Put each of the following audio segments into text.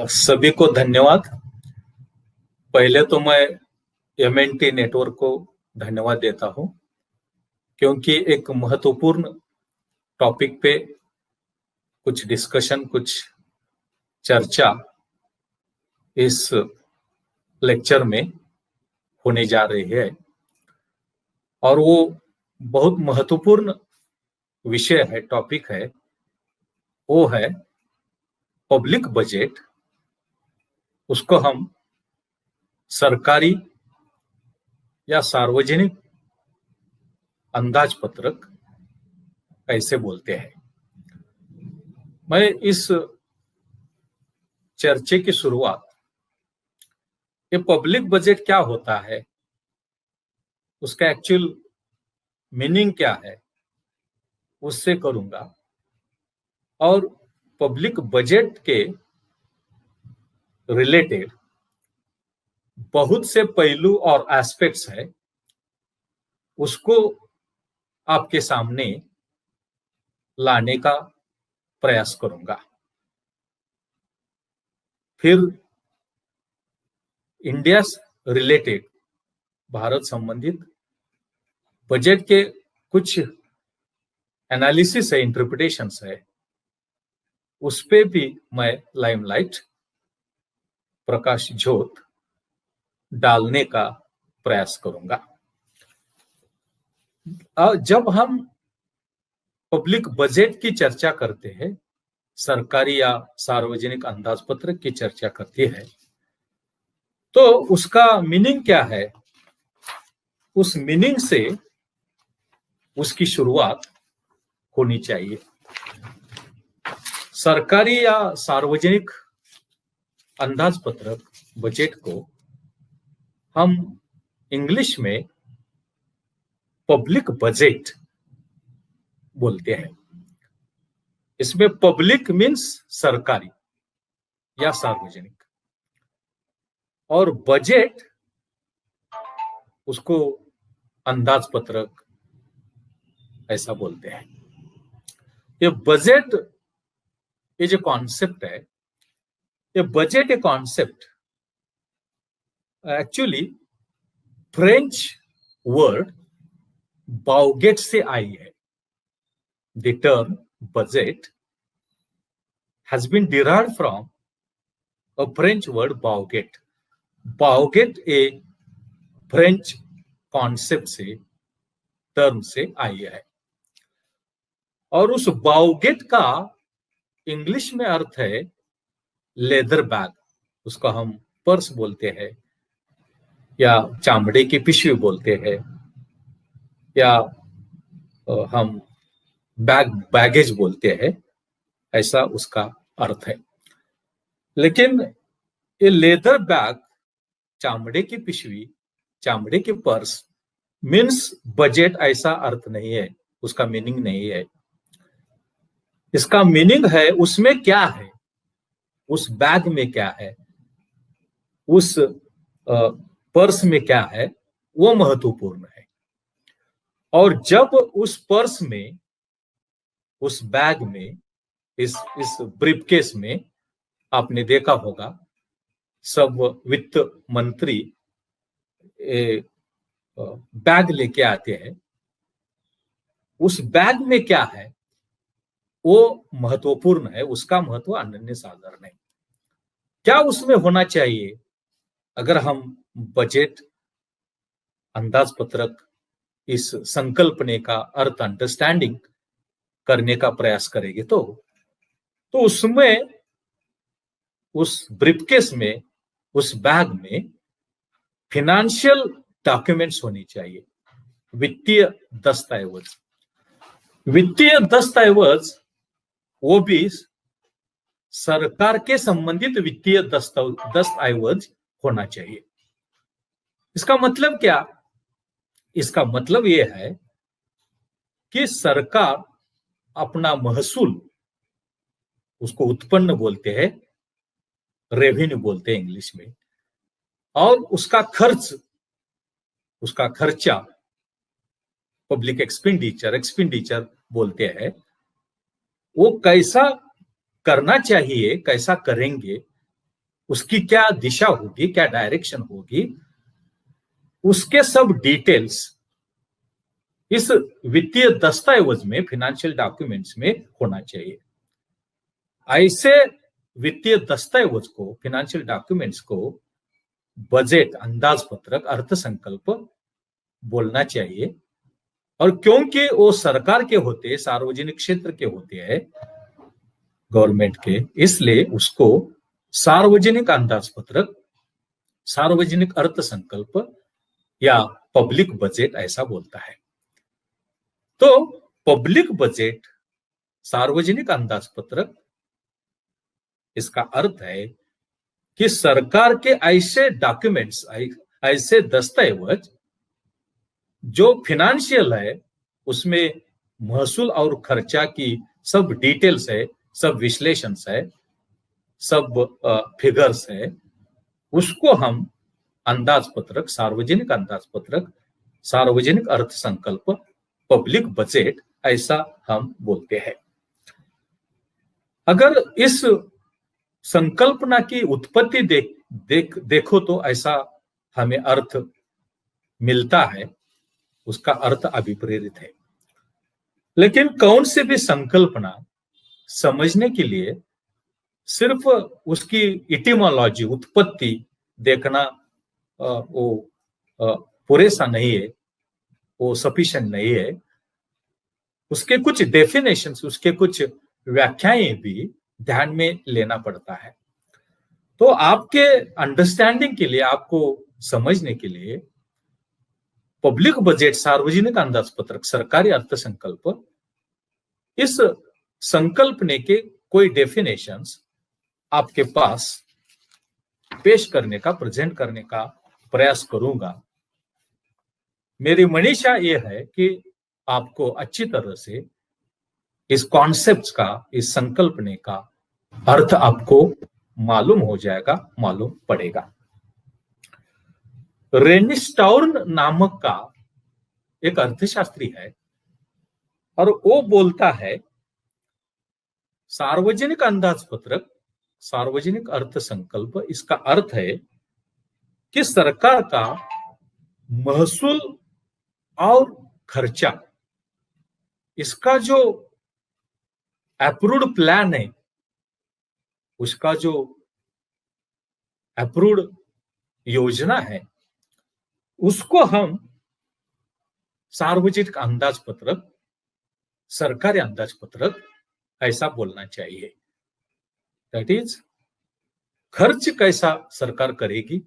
सभी को धन्यवाद। पहले तो मैं एमएनटी नेटवर्क को धन्यवाद देता हूं, क्योंकि एक महत्वपूर्ण टॉपिक पे कुछ डिस्कशन, कुछ चर्चा इस लेक्चर में होने जा रही है और वो बहुत महत्वपूर्ण विषय है, टॉपिक है, वो है पब्लिक बजट। उसको हम सरकारी या सार्वजनिक अंदाजपत्रक कैसे बोलते हैं। मैं इस चर्चे की शुरुआत ये पब्लिक बजट क्या होता है, उसका एक्चुअल मीनिंग क्या है, उससे करूंगा। और पब्लिक बजट के रिलेटेड बहुत से पहलू और एस्पेक्ट्स है, उसको आपके सामने लाने का प्रयास करूंगा। फिर इंडिया रिलेटेड, भारत संबंधित बजट के कुछ एनालिसिस है, इंटरप्रिटेशंस है, उस पे भी मैं लाइमलाइट, प्रकाश झोत डालने का प्रयास करूंगा। जब हम पब्लिक बजट की चर्चा करते हैं, सरकारी या सार्वजनिक अंदाजपत्रक की चर्चा करती है, तो उसका मीनिंग क्या है, उस मीनिंग से उसकी शुरुआत होनी चाहिए। सरकारी या सार्वजनिक अंदाजपत्रक बजट को हम इंग्लिश में पब्लिक बजट बोलते हैं। इसमें पब्लिक मीन्स सरकारी या सार्वजनिक, और बजट उसको अंदाजपत्रक ऐसा बोलते हैं। ये बजट, ये जो कॉन्सेप्ट है, ये budget a concept actually French word bougette से आई है। The term budget has been derived from a French word bougette. Bougette a French concept से, टर्म से आई है, और उस बाउगेट का इंग्लिश में अर्थ है लेदर बैग। उसको हम पर्स बोलते हैं, या चामड़े की पिशवी बोलते हैं, या हम बैगेज बोलते हैं, ऐसा उसका अर्थ है। लेकिन ये लेदर बैग, चामड़े की पिशवी, चामड़े के पर्स मीन्स बजट, ऐसा अर्थ नहीं है, उसका मीनिंग नहीं है। इसका मीनिंग है उसमें क्या है, उस बैग में क्या है, उस पर्स में क्या है, वो महत्वपूर्ण है। और जब उस पर्स में, उस बैग में, इस ब्रीफकेस में आपने देखा होगा सब वित्त मंत्री बैग लेके आते हैं, उस बैग में क्या है वो महत्वपूर्ण है, उसका महत्व अनन्य साधारण है। क्या उसमें होना चाहिए, अगर हम बजट अंदाजपत्रक इस संकल्पने का अर्थ अंडरस्टैंडिंग करने का प्रयास करेंगे, तो उसमें, उस ब्रीफकेस में, उस बैग में फिनेंशियल डॉक्यूमेंट्स होनी चाहिए, वित्तीय दस्तावेज। वित्तीय दस्तावेज वो भी सरकार के संबंधित वित्तीय दस्तावेज होना चाहिए। इसका मतलब क्या, इसका मतलब यह है कि सरकार अपना महसूल, उसको उत्पन्न बोलते हैं, रेवेन्यू बोलते हैं इंग्लिश में, और उसका खर्चा पब्लिक एक्सपेंडिचर बोलते हैं, वो कैसा करना चाहिए, कैसा करेंगे, उसकी क्या दिशा होगी, क्या डायरेक्शन होगी, उसके सब डिटेल्स इस वित्तीय दस्तावेज में, फाइनेंशियल डॉक्यूमेंट्स में होना चाहिए। ऐसे वित्तीय दस्तावेज को, फाइनेंशियल डॉक्यूमेंट्स को बजट, अंदाजपत्रक, अर्थसंकल्प बोलना चाहिए। और क्योंकि वो सरकार के होते हैं, सार्वजनिक क्षेत्र के होते हैं, गवर्नमेंट के, इसलिए उसको सार्वजनिक अंदाजपत्रक, सार्वजनिक अर्थसंकल्प या पब्लिक बजट ऐसा बोलता है। तो पब्लिक बजट, सार्वजनिक अंदाजपत्रक, इसका अर्थ है कि सरकार के ऐसे डॉक्यूमेंट्स, ऐसे दस्तावेज जो फाइनेंशियल है, उसमें महसूल और खर्चा की सब डिटेल्स है, सब विश्लेषण है, सब फिगर्स है, उसको हम अंदाजपत्रक, सार्वजनिक अंदाजपत्रक, सार्वजनिक अर्थसंकल्प, पब्लिक बजट ऐसा हम बोलते हैं। अगर इस संकल्पना की उत्पत्ति देखो तो ऐसा हमें अर्थ मिलता है, उसका अर्थ अभिप्रेरित है। लेकिन कौन सी भी संकल्पना समझने के लिए सिर्फ उसकी इटिमोलॉजी, उत्पत्ति देखना वो पूरेसा नहीं है, वो सफिशिएंट नहीं है। उसके कुछ डेफिनेशंस, उसके कुछ व्याख्याएं भी ध्यान में लेना पड़ता है। तो आपके अंडरस्टैंडिंग के लिए, आपको समझने के लिए, पब्लिक बजट, सार्वजनिक अंदाजपत्रक, सरकारी अर्थसंकल्प, इस संकल्पने के कोई डेफिनेशंस आपके पास पेश करने का, प्रेजेंट करने का प्रयास करूंगा। मेरी मनीषा यह है कि आपको अच्छी तरह से इस कॉन्सेप्ट्स का, इस संकल्पने का अर्थ आपको मालूम हो जाएगा, मालूम पड़ेगा। रेनी स्टाउर्न नामक का एक अर्थशास्त्री है और वो बोलता है सार्वजनिक अंदाजपत्रक, सार्वजनिक अर्थसंकल्प, इसका अर्थ है कि सरकार का महसूल और खर्चा, इसका जो अप्रूव्ड प्लान है, उसका जो अप्रूव्ड योजना है, उसको हम सार्वजनिक अंदाजपत्रक, सरकारी अंदाजपत्रक ऐसा बोलना चाहिए। दैट इज, खर्च कैसा सरकार करेगी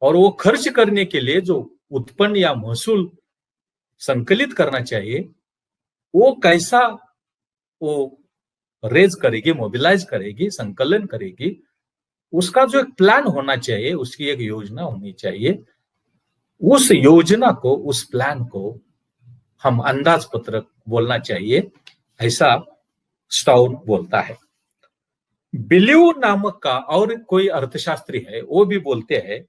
और वो खर्च करने के लिए जो उत्पन्न या महसूल संकलित करना चाहिए, वो कैसा वो रेज करेगी, मोबिलाइज करेगी, संकलन करेगी, उसका जो एक प्लान होना चाहिए, उसकी एक योजना होनी चाहिए। उस योजना को, उस प्लान को हम अंदाजपत्रक बोलना चाहिए, ऐसा स्टाउर्न बोलता है। बिलीव नामक का और कोई अर्थशास्त्री है, वो भी बोलते हैं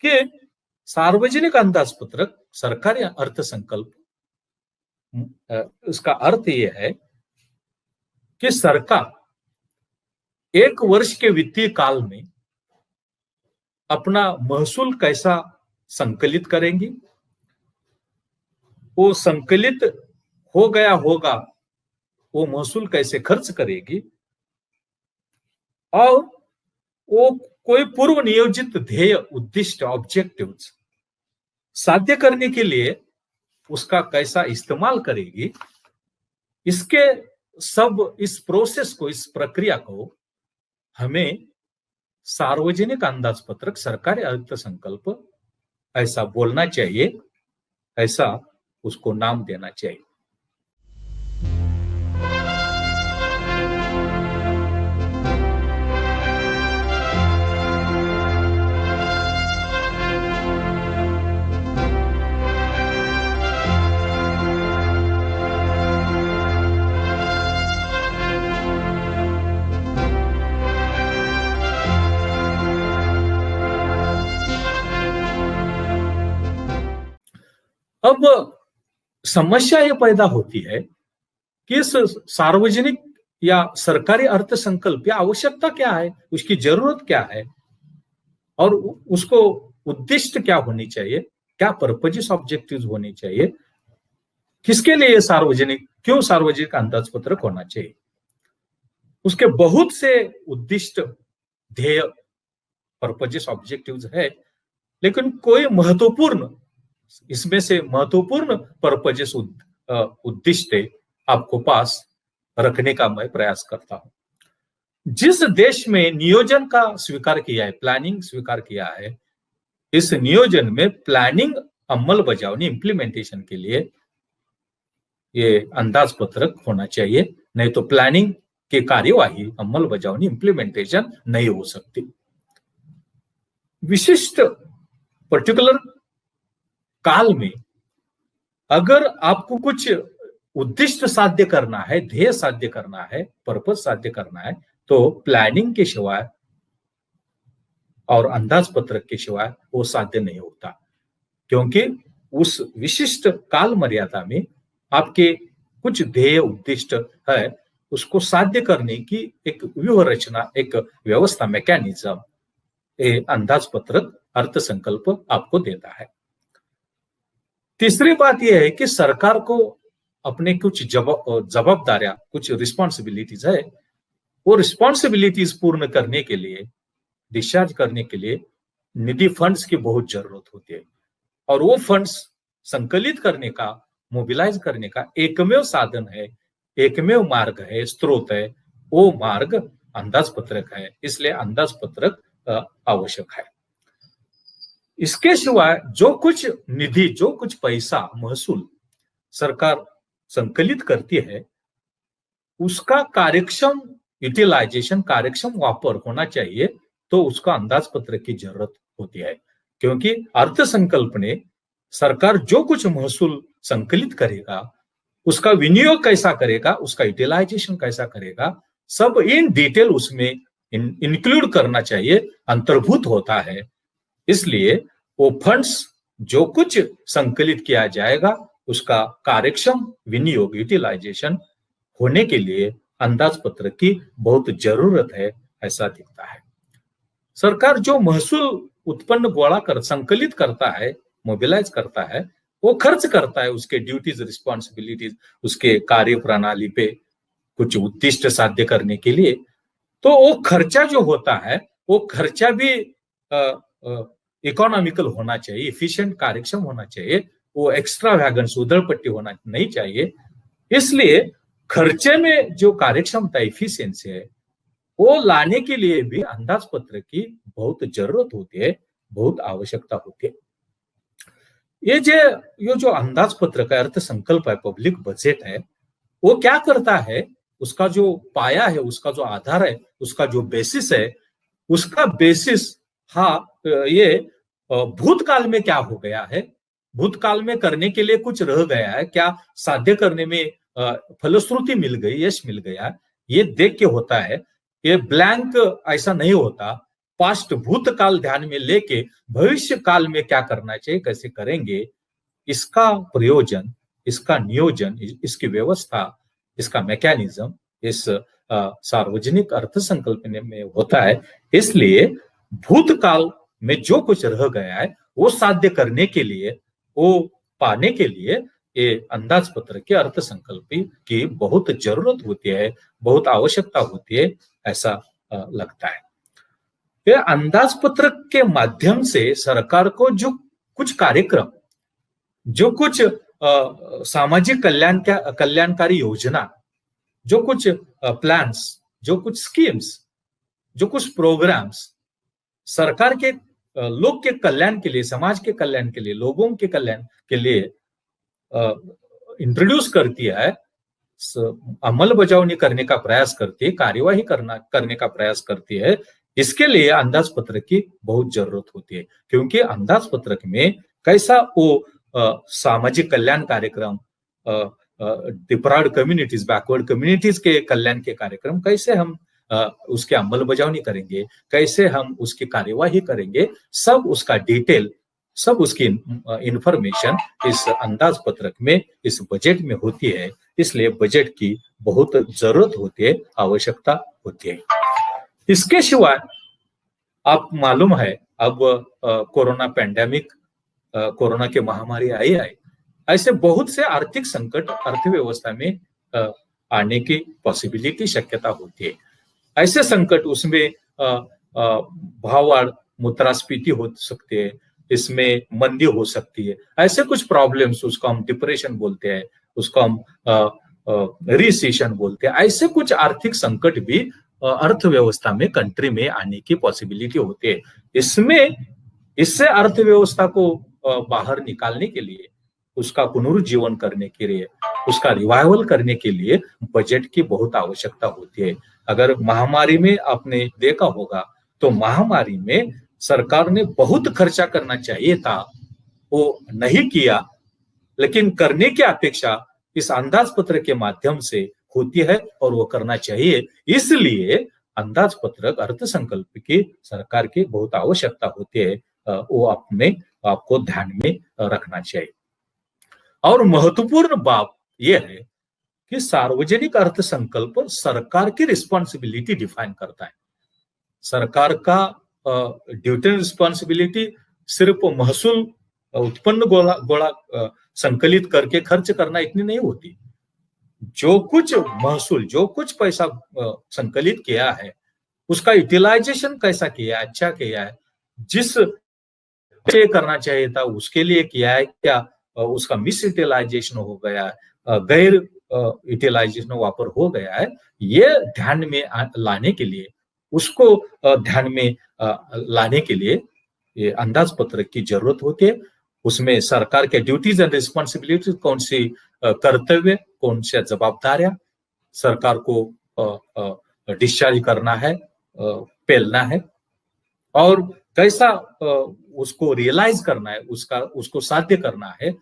कि सार्वजनिक अंदाजपत्रक, सरकारी अर्थसंकल्प, उसका अर्थ यह है कि सरकार एक वर्ष के वित्तीय काल में अपना महसूल कैसा संकलित करेंगी, वो संकलित हो गया होगा, वो महसूल कैसे खर्च करेगी, और वो कोई पूर्व नियोजित ध्येय, उद्दिष्ट, ऑब्जेक्टिव्स साध्य करने के लिए उसका कैसा इस्तेमाल करेगी। इसके सब, इस प्रोसेस को, इस प्रक्रिया को हमें सार्वजनिक अंदाजपत्रक, सरकारी अर्थसंकल्प ऐसा बोलना चाहिए, ऐसा उसको नाम देना चाहिए। अब समस्या यह पैदा होती है कि इस सार्वजनिक या सरकारी अर्थसंकल्प या आवश्यकता क्या है, उसकी जरूरत क्या है, और उसको उद्दिष्ट क्या होनी चाहिए, क्या पर्पजेस ऑब्जेक्टिव्स होने चाहिए, किसके लिए सार्वजनिक, क्यों सार्वजनिक अंदाजपत्रक होना चाहिए। उसके बहुत से उद्दिष्ट, ध्येय, पर्पजेस ऑब्जेक्टिव्स है, लेकिन कोई महत्वपूर्ण, इसमें से महत्वपूर्ण पर्पजेस, उद्दिष्ट आपको पास रखने का मैं प्रयास करता हूं। जिस देश में नियोजन का स्वीकार किया है, प्लानिंग स्वीकार किया है, इस नियोजन में प्लानिंग अमल बजावनी, इंप्लीमेंटेशन के लिए ये अंदाजपत्रक होना चाहिए, नहीं तो प्लानिंग की कार्यवाही, अमल बजावनी, इंप्लीमेंटेशन नहीं हो सकती। विशिष्ट पर्टिकुलर काल में अगर आपको कुछ उद्दिष्ट साध्य करना है, ध्येय साध्य करना है, पर्पस साध्य करना है, तो प्लानिंग के सिवाय और अंदाजपत्रक के सिवाय वो साध्य नहीं होता, क्योंकि उस विशिष्ट काल मर्यादा में आपके कुछ ध्येय उद्दिष्ट है, उसको साध्य करने की एक व्यूह रचना, एक व्यवस्था, मैकेनिज्म अंदाजपत्रक, अर्थसंकल्प आपको देता है। तीसरी बात यह है कि सरकार को अपने कुछ जवाबदारियां, कुछ रिस्पॉन्सिबिलिटीज है, वो रिस्पॉन्सिबिलिटीज पूर्ण करने के लिए, डिस्चार्ज करने के लिए निधि फंड्स की बहुत जरूरत होती है, और वो फंड्स संकलित करने का, मोबिलाइज करने का एकमेव साधन है, एकमेव मार्ग है, स्रोत है, वो मार्ग अंदाजपत्रक है। इसलिए अंदाजपत्रक आवश्यक है। इसके सिवाय जो कुछ निधि, जो कुछ पैसा, महसूल सरकार संकलित करती है, उसका कार्यक्षम यूटिलाइजेशन, कार्यक्षम वापर होना चाहिए, तो उसका अंदाजपत्रक की जरूरत होती है। क्योंकि अर्थसंकल्प ने सरकार जो कुछ महसूल संकलित करेगा, उसका विनियोग कैसा करेगा, उसका यूटिलाइजेशन कैसा करेगा, सब इन डिटेल उसमें इंक्लूड करना चाहिए, अंतर्भूत होता है। इसलिए वो फंड्स जो कुछ संकलित किया जाएगा, उसका कार्यक्षम विनियोग, यूटिलाइजेशन होने के लिए अंदाजपत्रक की बहुत जरूरत है, ऐसा दिखता है। सरकार जो महसूल उत्पन्न गोला कर, संकलित करता है, मोबिलाइज करता है, वो खर्च करता है उसके ड्यूटीज, रिस्पॉन्सिबिलिटीज, उसके कार्य प्रणाली पे कुछ उद्दिष्ट साध्य करने के लिए। तो वो खर्चा जो होता है, वो खर्चा भी इकोनॉमिकल होना चाहिए, इफिशिएंट, कार्यक्षम होना चाहिए, वो एक्स्ट्रा वैगन्स, उधड़पट्टी होना नहीं चाहिए। इसलिए खर्चे में जो कार्यक्षमता, इफिशियंसी है, वो लाने के लिए भी अंदाजपत्र की बहुत जरूरत होती है, बहुत आवश्यकता होती है। ये जो अंदाजपत्र का अर्थसंकल्प है, पब्लिक बजट है, वो क्या करता है, उसका जो पाया है, उसका जो आधार है, उसका जो बेसिस है, उसका बेसिस ये भूतकाल में क्या हो गया है, भूतकाल में करने के लिए कुछ रह गया है क्या, साध्य करने में फलश्रुति मिल गई, यश मिल गया, ये देख के होता है। ये ब्लैंक ऐसा नहीं होता। पास्ट, भूतकाल ध्यान में लेके भविष्य काल में क्या करना चाहिए, कैसे करेंगे, इसका प्रयोजन, इसका नियोजन, इसकी व्यवस्था, इसका मैकेनिज्म इस सार्वजनिक अर्थसंकल्प में होता है। इसलिए भूतकाल में जो कुछ रह गया है, वो साध्य करने के लिए, वो पाने के लिए ये अंदाजपत्र के अर्थसंकल्प की बहुत जरूरत होती है, बहुत आवश्यकता होती है, ऐसा लगता है। ये अंदाजपत्र के माध्यम से सरकार को जो कुछ कार्यक्रम, जो कुछ सामाजिक कल्याणकारी योजना, जो कुछ प्लान्स, जो कुछ स्कीम्स, जो कुछ प्रोग्राम्स सरकार के लोग के कल्याण के लिए, समाज के कल्याण के लिए, लोगों के कल्याण के लिए इंट्रोड्यूस करती है, अमल बजावनी करने का प्रयास करती है, कार्यवाही करने का प्रयास करती है, इसके लिए अंदाजपत्र की बहुत जरूरत होती है। क्योंकि अंदाजपत्रक में कैसा वो सामाजिक कल्याण कार्यक्रम, डिप्राइव्ड कम्युनिटीज, बैकवर्ड कम्युनिटीज के कल्याण के कार्यक्रम कैसे हम उसके अमल बजावनी करेंगे, कैसे हम उसकी कार्यवाही करेंगे, सब उसका डिटेल सब उसकी इंफॉर्मेशन इस अंदाज पत्रक में, इस बजट में होती है। इसलिए बजट की बहुत जरूरत होती है, आवश्यकता होती है। इसके सिवाय आप मालूम है अब कोरोना पैंडेमिक, कोरोना की महामारी आई है, ऐसे बहुत से आर्थिक संकट अर्थव्यवस्था में आने की पॉसिबिलिटी, शक्यता होती है। ऐसे संकट उसमें भावाड़, मुद्रास्फीति हो सकती है, इसमें मंदी हो सकती है, ऐसे कुछ प्रॉब्लम्स, उसको हम डिप्रेशन बोलते हैं, उसको हम रिसेशन बोलते हैं। ऐसे कुछ आर्थिक संकट भी अर्थव्यवस्था में, कंट्री में आने की पॉसिबिलिटी होती है। इससे अर्थव्यवस्था को बाहर निकालने के लिए, उसका पुनरुज्जीवन करने के लिए, उसका रिवाइवल करने के लिए बजट की बहुत आवश्यकता होती है। अगर महामारी में आपने देखा होगा तो महामारी में सरकार ने बहुत खर्चा करना चाहिए था, वो नहीं किया, लेकिन करने की अपेक्षा इस अंदाज पत्र के माध्यम से होती है और वो करना चाहिए। इसलिए अंदाज पत्रक, अर्थसंकल्प की सरकार की बहुत आवश्यकता होती है, वो अपने आपको ध्यान में रखना चाहिए। और महत्वपूर्ण बात यह है कि सार्वजनिक अर्थसंकल्प सरकार की रिस्पॉन्सिबिलिटी डिफाइन करता है। सरकार का ड्यूटी रिस्पॉन्सिबिलिटी सिर्फ महसूल उत्पन्न गोला संकलित करके खर्च करना इतनी नहीं होती। जो कुछ महसूल, जो कुछ पैसा संकलित किया है, उसका यूटिलाइजेशन कैसा किया है, अच्छा किया है, जिस करना चाहिए था उसके लिए किया है क्या, उसका मिस यूटिलाइजेशन हो गया है, गैर यूटिलाइजेशन वापर हो गया है, ये ध्यान में लाने के लिए, उसको ध्यान में लाने के लिए ये अंदाज पत्रक की जरूरत होती है। उसमें सरकार के ड्यूटीज एंड रिस्पॉन्सिबिलिटी, कौन सी कर्तव्य, कौन सी जवाबदारियां सरकार को डिस्चार्ज करना है, पेलना है, और कैसा उसको रियलाइज करना है, उसको साध्य करना है।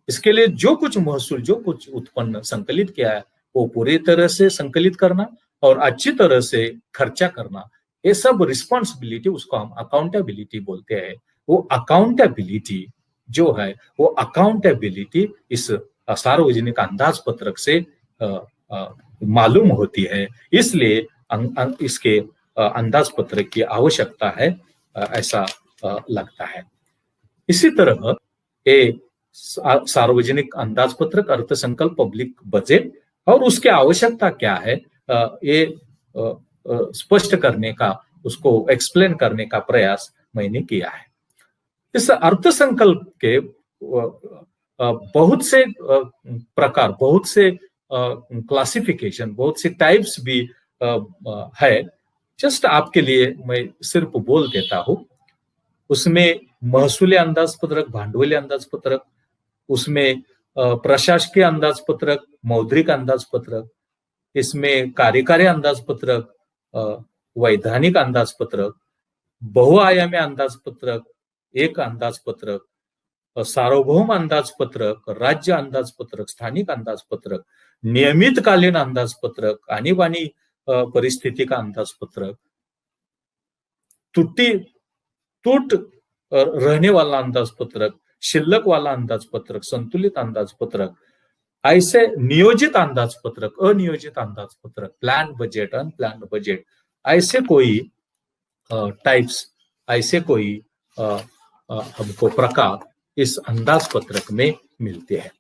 इसके लिए जो कुछ महसूल, जो कुछ उत्पन्न संकलित किया है, वो पूरी तरह से संकलित करना और अच्छी तरह से खर्चा करना, ये सब रिस्पॉन्सिबिलिटी, उसको हम अकाउंटेबिलिटी बोलते हैं। वो अकाउंटेबिलिटी जो है, वो अकाउंटेबिलिटी इस सार्वजनिक अंदाज पत्रक से मालूम होती है। इसलिए इसके अंदाज पत्रक की आवश्यकता है, ऐसा लगता है। इसी तरह ये सार्वजनिक अंदाज पत्रक, अर्थसंकल्प, पब्लिक बजट और उसकी आवश्यकता क्या है, ये स्पष्ट करने का, उसको एक्सप्लेन करने का प्रयास मैंने किया है। इस अर्थसंकल्प के बहुत से प्रकार, बहुत से क्लासिफिकेशन, बहुत से टाइप्स भी है। जस्ट आपके लिए मैं सिर्फ बोल देता हूं। उसमें महसूली अंदाज पत्रक, भांडवली अंदाज पत्रक, उसमें प्रशासकीय अंदाज पत्रक, मौद्रिक अंदाज पत्रक, इसमें कार्यकारी अंदाज पत्रक, वैधानिक अंदाज पत्रक, बहुआयामी अंदाज पत्रक, एक अंदाज पत्रक, सार्वभौम अंदाज पत्रक, राज्य अंदाज पत्रक, स्थानिक अंदाज पत्रक, नियमितकालीन अंदाज पत्रक, आणीबाणी परिस्थिति का अंदाज पत्रक, टूट रहने वाला अंदाज पत्रक, शिल्लक वाला अंदाज पत्रक, संतुलित अंदाज पत्रक, ऐसे नियोजित अंदाज पत्रक, अनियोजित अंदाज पत्रक, प्लान बजट, अनप्लान बजट, ऐसे कोई टाइप्स, ऐसे कोई हमको प्रकार इस अंदाज पत्रक में मिलते हैं।